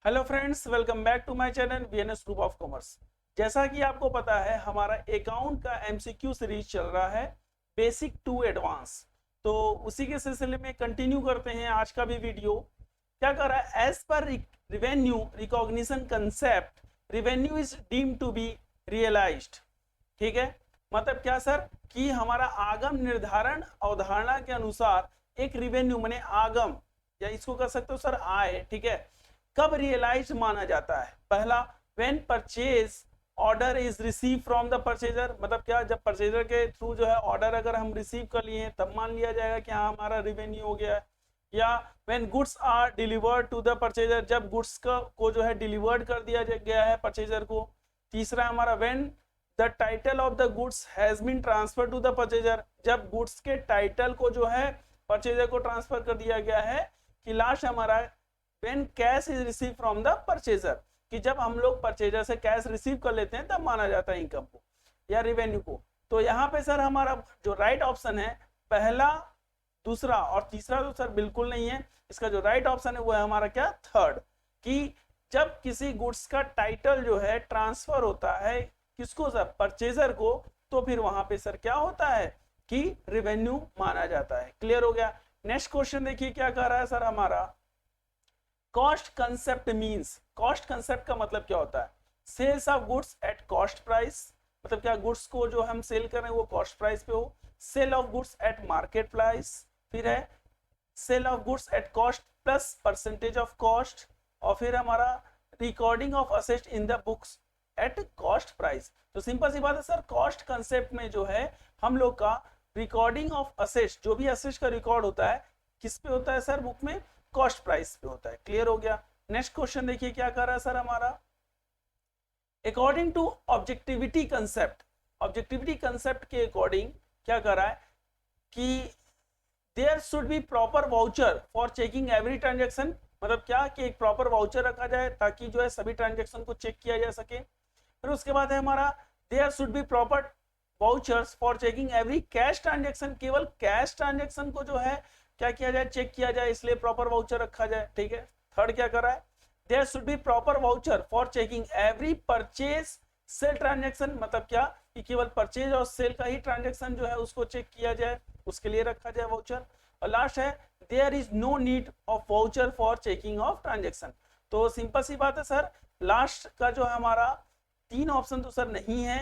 Hello friends, welcome back to my channel VNS group of commerce. जैसा कि आपको पता है, हमारा अकाउंट का एमसीक्यू सीरीज चल रहा है बेसिक टू एडवांस। तो उसी के सिलसिले में कंटिन्यू करते हैं आज का भी वीडियो। क्या कर रहा है, एज पर revenue recognition concept, revenue is deemed to be realised. ठीक है, मतलब क्या सर कि हमारा आगम निर्धारण अवधारणा के अनुसार एक रिवेन्यू माने आगम, या इसको कह सकते हो सर आय, ठीक है, कब रियलाइज माना जाता है। पहला, when purchase order is receive from the purchaser, मतलब क्या, जब परचेजर के थ्रू जो है ऑर्डर अगर हम रिसीव कर लिए हैं तब मान लिया जाएगा कि हाँ हमारा रिवेन्यू हो गया है। या when goods are delivered to the purchaser, जब गुड्स को जो है डिलीवर्ड कर दिया गया है परचेजर को। तीसरा हमारा when the title of the goods has been transfer to the purchaser, जब गुड्स के टाइटल को जो है परचेजर को ट्रांसफर कर दिया गया है। कि लास्ट हमारा when cash is receive from the purchaser, कि जब हम लोग परचेजर से कैश रिसीव कर लेते हैं तब माना जाता है इनकम को या रिवेन्यू को। तो यहाँ पे सर हमारा जो राइट ऑप्शन है, पहला, दूसरा और तीसरा तो सर बिल्कुल नहीं है। इसका जो राइट ऑप्शन है वो है हमारा क्या, थर्ड, कि जब किसी गुड्स का टाइटल जो है ट्रांसफर होता है किसको सर, परचेजर को, तो फिर वहां पे सर क्या होता है कि रिवेन्यू माना जाता है। क्लियर हो गया। नेक्स्ट क्वेश्चन देखिए क्या कह रहा है सर हमारा, cost concept means, cost concept का मतलब क्या होता है, sales of goods at cost price, मतलब क्या गुड्स को जो हम सेल कर रहे हैं वो कॉस्ट प्राइस पे हो। Sale of goods at market price, फिर है sale of goods at cost plus percentage of cost, और फिर हमारा recording of asset in the books at cost price. तो सिंपल सी बात है सर, कॉस्ट कंसेप्ट में जो है हम लोग का रिकॉर्डिंग ऑफ असेट्स, जो भी असेट्स का रिकॉर्ड होता है किस पे होता है सर, बुक में कॉस्ट प्राइस पे होता है। क्लियर हो गया। नेक्स्ट क्वेश्चन देखिए क्या कर रहा है सर हमारा, according to objectivity concept, objectivity concept के अकॉर्डिंग क्या कर रहा है कि there should be proper voucher for checking every transaction, मतलब क्या कि एक प्रॉपर वाउचर रखा जाए ताकि जो है सभी ट्रांजेक्शन को चेक किया जा सके। फिर उसके बाद है हमारा there should be proper vouchers for checking every cash transaction, केवल कैश ट्रांजेक्शन को जो है क्या किया जाए, चेक किया जाए, इसलिए प्रॉपर वाउचर रखा जाए। ठीक है। थर्ड क्या कर रहा है, there should be proper voucher for checking every purchase sale transaction, मतलब क्या कि केवल परचेज और सेल का ही ट्रांजेक्शन जो है उसको चेक किया जाए, उसके लिए रखा जाए वाउचर। और लास्ट है there is no need of voucher for checking of transaction. तो सिंपल सी बात है सर, लास्ट का जो है हमारा तीन ऑप्शन तो सर नहीं है।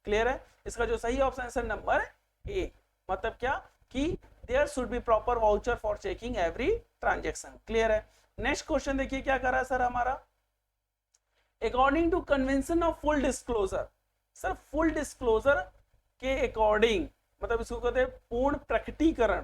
क्लियर है। इसका जो सही ऑप्शन है सर नंबर ए, मतलब क्या कि there should be proper voucher for checking every transaction. Clear है। नेक्स्ट क्वेश्चन देखिए क्या कर रहा है सर हमारा, according to convention of full disclosure, sir full disclosure के अकॉर्डिंग, मतलब इसको कहते हैं पूर्ण प्रकटीकरण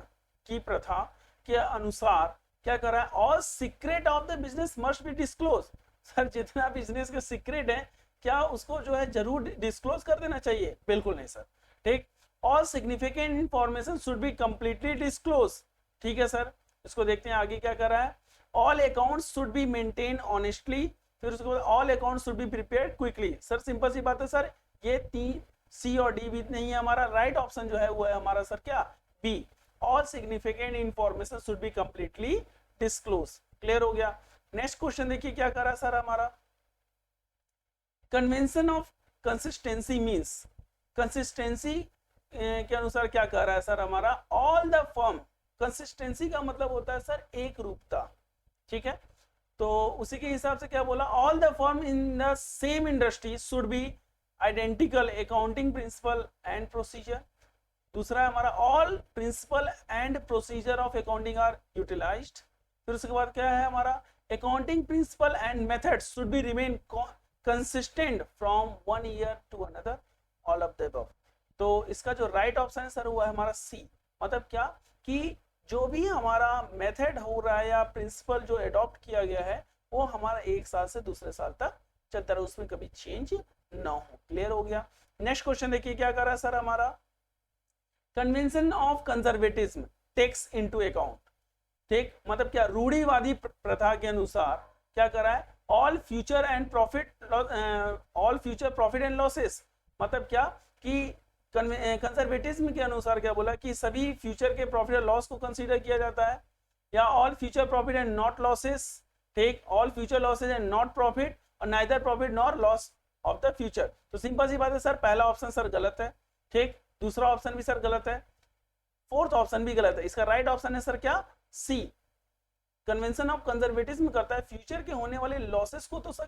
की प्रथा के अनुसार क्या कर रहा है, all secret of the business must be disclose, sir जितना बिजनेस का सीक्रेट है क्या उसको जो है जरूर डिस्क्लोज कर देना चाहिए, बिल्कुल नहीं सर। ठीक। All significant information should be completely disclose. ठीक है सर। इसको देखते हैं आगे क्या कर रहा है, all accounts should be maintain honestly, फिर उसके बाद all accounts should be prepared quickly. Sir simple सी बात है सर, ये तीन सी और डी भी नहीं है, हमारा राइट ऑप्शन जो है वो है हमारा सर क्या, B, all significant information should be completely disclose. Clear हो गया। नेक्स्ट क्वेश्चन देखिए क्या कर रहा है सर हमारा, convention of consistency means, consistency के अनुसार क्या कह रहा है सर हमारा, ऑल द फर्म, कंसिस्टेंसी का मतलब होता है सर एक रूपता। ठीक है। तो उसी के हिसाब से क्या बोला, all the firm in the same industry should be identical accounting principle and procedure. दूसरा हमारा all principle and procedure of accounting are utilised. फिर उसके बाद क्या है हमारा, accounting principle and methods should be remain consistent from one year to another, all of the above. तो इसका जो राइट ऑप्शन है सर वो है हमारा सी, मतलब क्या कि जो भी हमारा मेथड हो रहा है या प्रिंसिपल जो अडॉप्ट किया गया है वो हमारा एक साल से दूसरे साल तक चलता रहे, उसमें कभी चेंज ना हो। क्लियर हो गया। नेक्स्ट क्वेश्चन देखिए क्या कर रहा है सर हमारा, convention of conservatism takes into account. ठीक, मतलब क्या रूढ़िवादी प्रथा के अनुसार क्या कर रहा है, all future and profit, all future profit and losses, मतलब क्या कि कंजर्वेटिज्म के अनुसार क्या बोला कि सभी फ्यूचर के प्रॉफिट और लॉस को कंसीडर किया जाता है, या all future profit and not losses, ठीक, all future losses and not profit और neither profit nor loss of the future. तो सिंपल सी बात है सर, पहला ऑप्शन सर गलत है, ठीक, दूसरा ऑप्शन भी सर गलत है, फोर्थ ऑप्शन भी गलत है। इसका राइट ऑप्शन है सर क्या, सी। कन्वेंशन ऑफ कंजर्वेटिज्म करता है फ्यूचर के होने वाले लॉसेस को तो सर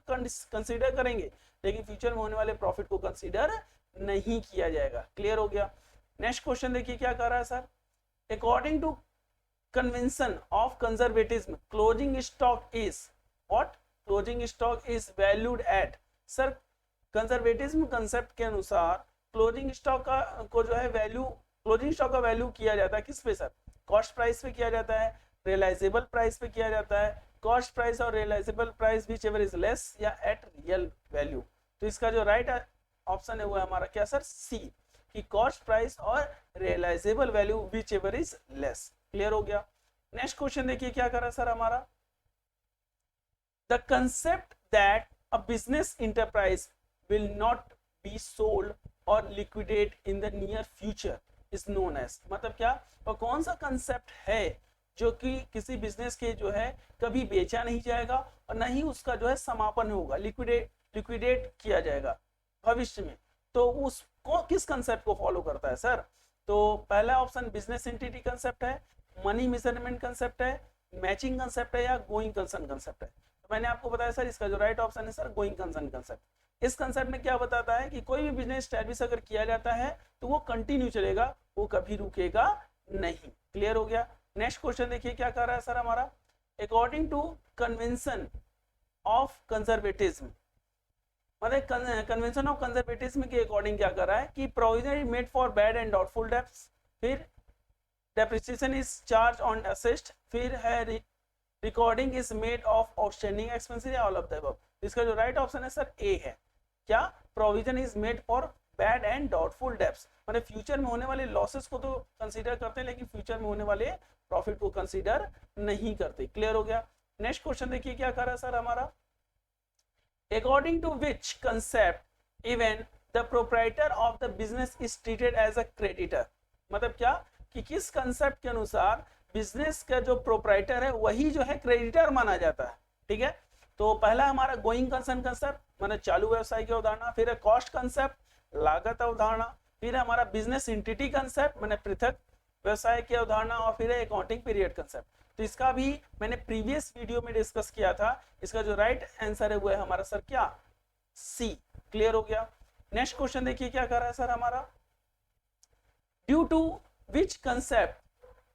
कंसीडर करेंगे, लेकिन फ्यूचर में होने वाले प्रॉफिट को कंसीडर नहीं किया जाएगा। क्लियर हो गया। नेक्स्ट क्वेश्चन देखिए क्या कर रहा है sir, according to convention of conservatism closing stock is what, closing stock is valued at. Sir conservatism concept के अनुसार क्लोजिंग स्टॉक का को जो है वैल्यू, क्लोजिंग स्टॉक का वैल्यू किया जाता है किस पे सर, कॉस्ट प्राइस पे किया जाता है, रियलाइजेबल प्राइस पे किया जाता है, कॉस्ट प्राइस और realisable price whichever is less या एट रियल वैल्यू। तो इसका जो राइट ऑप्शन है वो है हमारा क्या सर, सी, कि कॉस्ट प्राइस और realisable value whichever is less. Clear हो गया। नेक्स्ट क्वेश्चन देखिए क्या कर रहा है सर हमारा, the concept that a business enterprise will not be sold और liquidate in the near future is known as. मतलब क्या, और कौन सा कंसेप्ट है जो कि किसी बिजनेस के जो है कभी बेचा नहीं जाएगा और ना ही उसका जो है समापन होगा, लिक्विडेट किया जाएगा भविष्य में। तो उसको किस कंसेप्ट को फॉलो करता है सर, तो पहला ऑप्शन बिजनेस एंटिटी कंसेप्ट है, मनी मेजरमेंट कंसेप्ट है, मैचिंग कंसेप्ट है या गोइंग कंसर्न कंसेप्ट है। तो मैंने आपको बताया सर इसका जो राइट ऑप्शन है सर गोइंग कंसर्न कंसेप्ट। इस कंसेप्ट में क्या बताता है कि कोई भी बिजनेस स्टैब्लिश अगर किया जाता है तो वो कंटिन्यू चलेगा, वो कभी रुकेगा नहीं। क्लियर हो गया। नेक्स्ट क्वेश्चन देखिए क्या कर रहा है सर हमारा, according to convention of conservatism, मतलब कन्वेंशन ऑफ कंजर्वेटिज्म के अकॉर्डिंग क्या कर रहा है कि provision is made for bad and doubtful debts, फिर depreciation is charge on asset, फिर है recording is made of outstanding expenses या ऑल ऑफ द अबव। इसका जो राइट ऑप्शन है सर ए है, क्या, provision is made for bad and doubtful debts, मतलब फ्यूचर में होने वाले लॉसेस को तो कंसीडर करते हैं लेकिन फ्यूचर में होने वाले प्रॉफिट को कंसीडर नहीं करते। क्लियर हो गया। नेक्स्ट क्वेश्चन देखिए क्या कर रहा है सर हमारा, according to which concept even the proprietor of the business is treated as a creditor. मतलब क्या कि किस कंसेप्ट के अनुसार बिजनेस का जो प्रोप्राइटर है वही जो है क्रेडिटर माना जाता है। ठीक है, तो पहला हमारा गोइंग कंसर्न कंसेप्ट माने चालू व्यवसाय की अवधारणा, फिर है कॉस्ट कंसेप्ट लागत अवधारणा, फिर हमारा बिजनेस एंटिटी कंसेप्ट माने पृथक व्यवसाय की अवधारणा, और फिर है अकाउंटिंग पीरियड कंसेप्ट। तो इसका भी मैंने प्रीवियस वीडियो में डिस्कस किया था। इसका जो राइट आंसर है वो है हमारा सर क्या, सी। क्लियर हो गया। नेक्स्ट क्वेश्चन देखिए क्या कर रहा है सर हमारा, due to which concept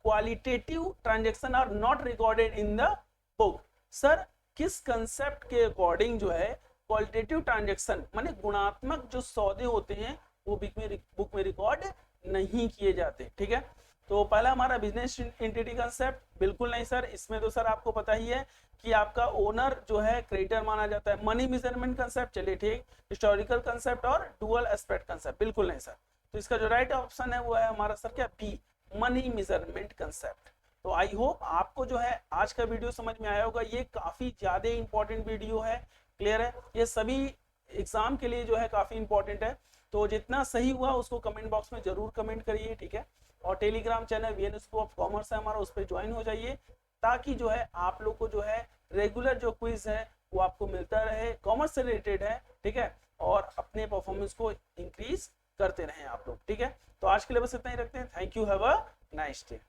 qualitative transaction are not recorded in the book. Sir किस कंसेप्ट के अकॉर्डिंग जो है क्वालिटेटिव ट्रांजैक्शन माने गुणात्मक जो सौदे होते हैं वो बुक में रिकॉर्ड नहीं किए जाते। ठीक है, तो पहला हमारा बिजनेस एंटिटी कंसेप्ट, बिल्कुल नहीं सर, इसमें तो सर आपको पता ही है कि आपका ओनर जो है क्रेडिटर माना जाता है। मनी मेजरमेंट कंसेप्ट, चलिए ठीक, हिस्टोरिकल कंसेप्ट और डुअल एस्पेक्ट कंसेप्ट, बिल्कुल नहीं सर। तो इसका जो राइट ऑप्शन है वो है हमारा सर क्या, बी, मनी मेजरमेंट कंसेप्ट। तो आई होप आपको जो है आज का वीडियो समझ में आया होगा। ये काफी ज्यादा इंपॉर्टेंट वीडियो है। क्लियर है, ये सभी एग्जाम के लिए जो है काफी इंपॉर्टेंट है। तो जितना सही हुआ उसको कमेंट बॉक्स में जरूर कमेंट करिए। ठीक है, और Telegram channel VN school of commerce है हमारा, उस पर ज्वाइन हो जाइए ताकि जो है आप लोग को जो है रेगुलर जो क्विज है वो आपको मिलता रहे, कॉमर्स से रिलेटेड है। ठीक है, और अपने परफॉर्मेंस को इंक्रीज करते रहें आप लोग। ठीक है, तो आज के लिए बस इतना ही रखते हैं। Thank you, have a nice day.